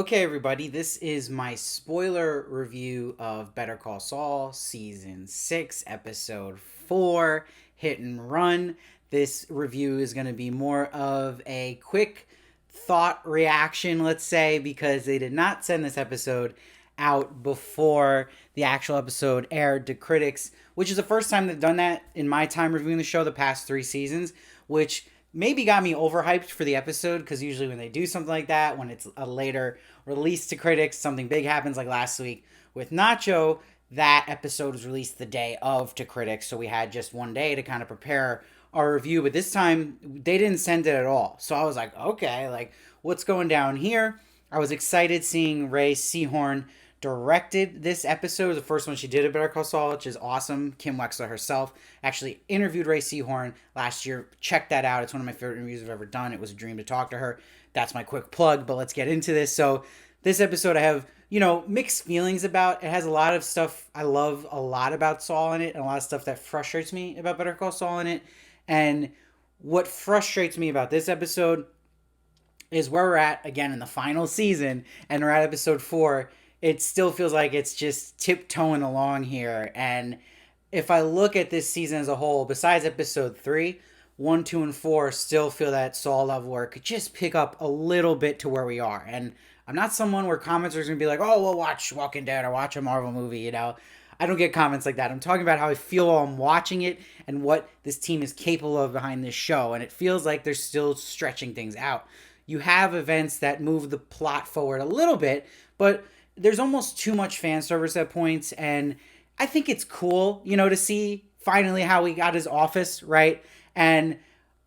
Okay, everybody, this is my spoiler review of Better Call Saul, Season 6, Episode 4, Hit and Run. This review is going to be more of a quick thought reaction, let's say, because they did not send this episode out before the actual episode aired to critics, which is the first time they've done that in my time reviewing the show the past 3 seasons, which maybe got me overhyped for the episode because usually when they do something like that, when it's a later release to critics, something big happens like last week with Nacho. That episode was released the day of to critics, so we had just one day to kind of prepare our review. But this time they didn't send it at all, so I was like, okay, like what's going down here? I was excited seeing Rhea Seehorn directed this episode, the first one she did at Better Call Saul, which is awesome. Kim Wexler herself actually interviewed Rhea Seehorn last year. Check that out. It's one of my favorite interviews I've ever done. It was a dream to talk to her. That's my quick plug, but let's get into this. So this episode I have, mixed feelings about. It has a lot of stuff I love a lot about Saul in it, and a lot of stuff that frustrates me about Better Call Saul in it. And what frustrates me about this episode is where we're at again in the final season, and we're at episode 4. It still feels like it's just tiptoeing along here. And if I look at this season as a whole, besides episode 3, 1, 2, and 4 still feel that Saul level work could just pick up a little bit to where we are. And I'm not someone where commenters are going to be like, oh, well, watch Walking Dead or watch a Marvel movie, I don't get comments like that. I'm talking about how I feel while I'm watching it and what this team is capable of behind this show. And it feels like they're still stretching things out. You have events that move the plot forward a little bit, but there's almost too much fan service at points, and I think it's cool, to see finally how he got his office, right? And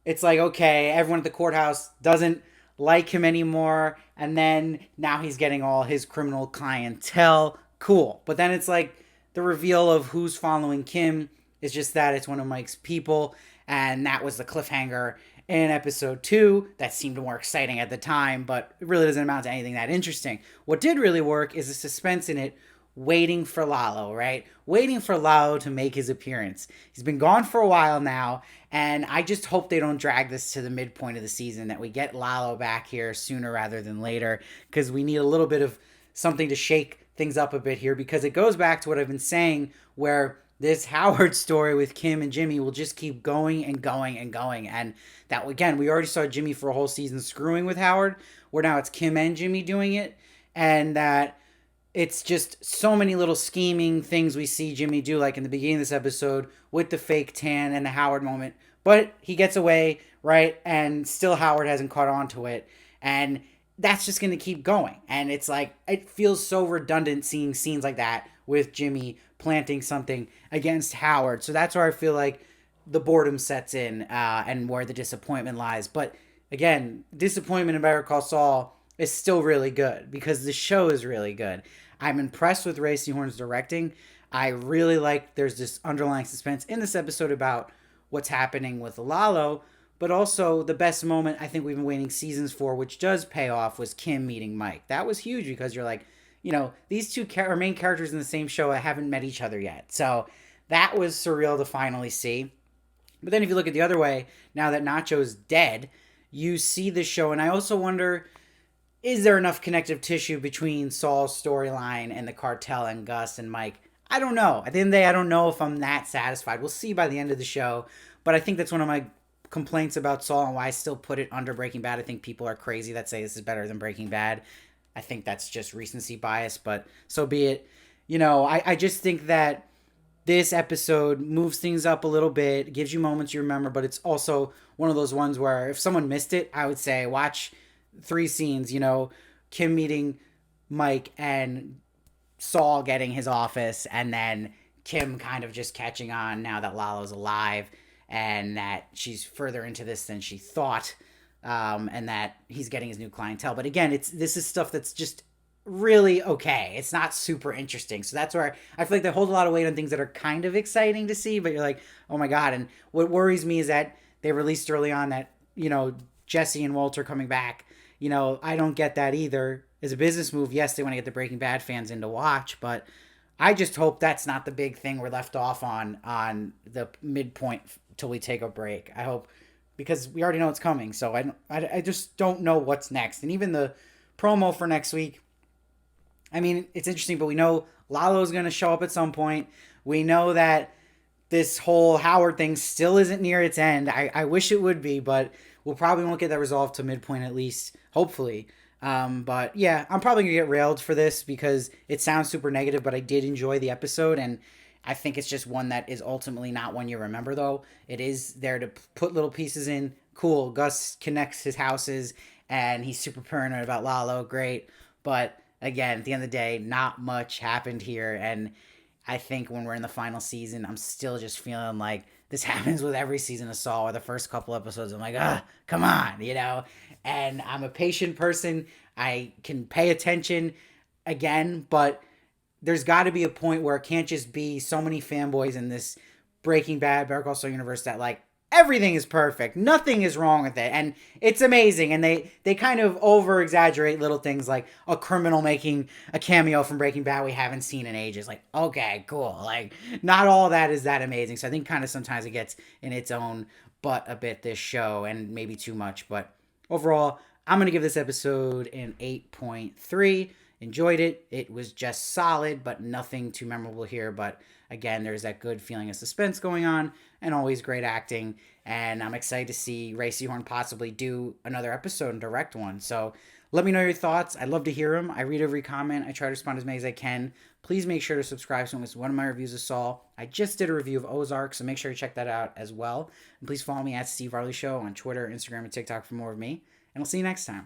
it's like, okay, everyone at the courthouse doesn't like him anymore, and then now he's getting all his criminal clientele. Cool. But then it's like the reveal of who's following Kim is just that it's one of Mike's people, and that was the cliffhanger in episode 2 that seemed more exciting at the time, but it really doesn't amount to anything that interesting. What did really work is the suspense in it, waiting for Lalo, right? Waiting for Lalo to make his appearance. He's been gone for a while now, and I just hope they don't drag this to the midpoint of the season, that we get Lalo back here sooner rather than later, because we need a little bit of something to shake things up a bit here, because it goes back to what I've been saying, where this Howard story with Kim and Jimmy will just keep going and going and going. And that, again, we already saw Jimmy for a whole season screwing with Howard, where now it's Kim and Jimmy doing it. And that it's just so many little scheming things we see Jimmy do, like in the beginning of this episode with the fake tan and the Howard moment. But he gets away, right? And still Howard hasn't caught on to it. And that's just going to keep going. And it's like, it feels so redundant seeing scenes like that with Jimmy planting something against Howard. So that's where I feel like the boredom sets in, and where the disappointment lies. But again, disappointment in Better Call Saul is still really good because the show is really good. I'm impressed with Rhea Seehorn's directing. I really like there's this underlying suspense in this episode about what's happening with Lalo, but also the best moment I think we've been waiting seasons for, which does pay off, was Kim meeting Mike. That was huge because you're like, these two are main characters in the same show that haven't met each other yet. So that was surreal to finally see. But then if you look at the other way, now that Nacho's dead, you see the show. And I also wonder, is there enough connective tissue between Saul's storyline and the cartel and Gus and Mike? I don't know. At the end of the day, I don't know if I'm that satisfied. We'll see by the end of the show. But I think that's one of my complaints about Saul and why I still put it under Breaking Bad. I think people are crazy that say this is better than Breaking Bad. I think that's just recency bias, but so be it. I just think that this episode moves things up a little bit, gives you moments you remember, but it's also one of those ones where if someone missed it, I would say watch 3 scenes, Kim meeting Mike and Saul getting his office, and then Kim kind of just catching on now that Lalo's alive and that she's further into this than she thought. And that he's getting his new clientele. But again, this is stuff that's just really okay. It's not super interesting. So that's where I feel like they hold a lot of weight on things that are kind of exciting to see, but you're like, oh my God. And what worries me is that they released early on that, Jesse and Walter coming back. I don't get that either. As a business move, yes, they want to get the Breaking Bad fans in to watch, but I just hope that's not the big thing we're left off on the midpoint till we take a break. I hope, because we already know it's coming. So I just don't know what's next. And even the promo for next week I mean, it's interesting, but we know Lalo's going to show up at some point. We know that this whole Howard thing still isn't near its end. I wish it would be, but we'll probably won't get that resolved to midpoint at least, hopefully. But yeah, I'm probably gonna get railed for this because it sounds super negative, but I did enjoy the episode, and I think it's just one that is ultimately not one you remember. Though it is there to put little pieces in. Cool. Gus connects his houses, and he's super paranoid about Lalo. Great, but again, at the end of the day, not much happened here, and I think when we're in the final season, I'm still just feeling like this happens with every season of Saul, or the first couple episodes. I'm like, come on, you know? And I'm a patient person. I can pay attention again, but there's got to be a point where it can't just be so many fanboys in this Breaking Bad, Better Call Saul universe that like everything is perfect, nothing is wrong with it, and it's amazing. And they kind of over exaggerate little things like a criminal making a cameo from Breaking Bad we haven't seen in ages. Like, okay, cool. Like, not all that is that amazing. So I think kind of sometimes it gets in its own butt a bit, this show, and maybe too much. But overall, I'm gonna give this episode an 8.3. Enjoyed it. It was just solid, but nothing too memorable here. But again, there's that good feeling of suspense going on, and always great acting. And I'm excited to see Ray Seehorn possibly do another episode and direct one. So let me know your thoughts. I'd love to hear them. I read every comment. I try to respond as many as I can. Please make sure to subscribe so it's one of my reviews of Saul. I just did a review of Ozark, so make sure to check that out as well. And please follow me at Steve Varley Show on Twitter, Instagram, and TikTok for more of me. And I'll see you next time.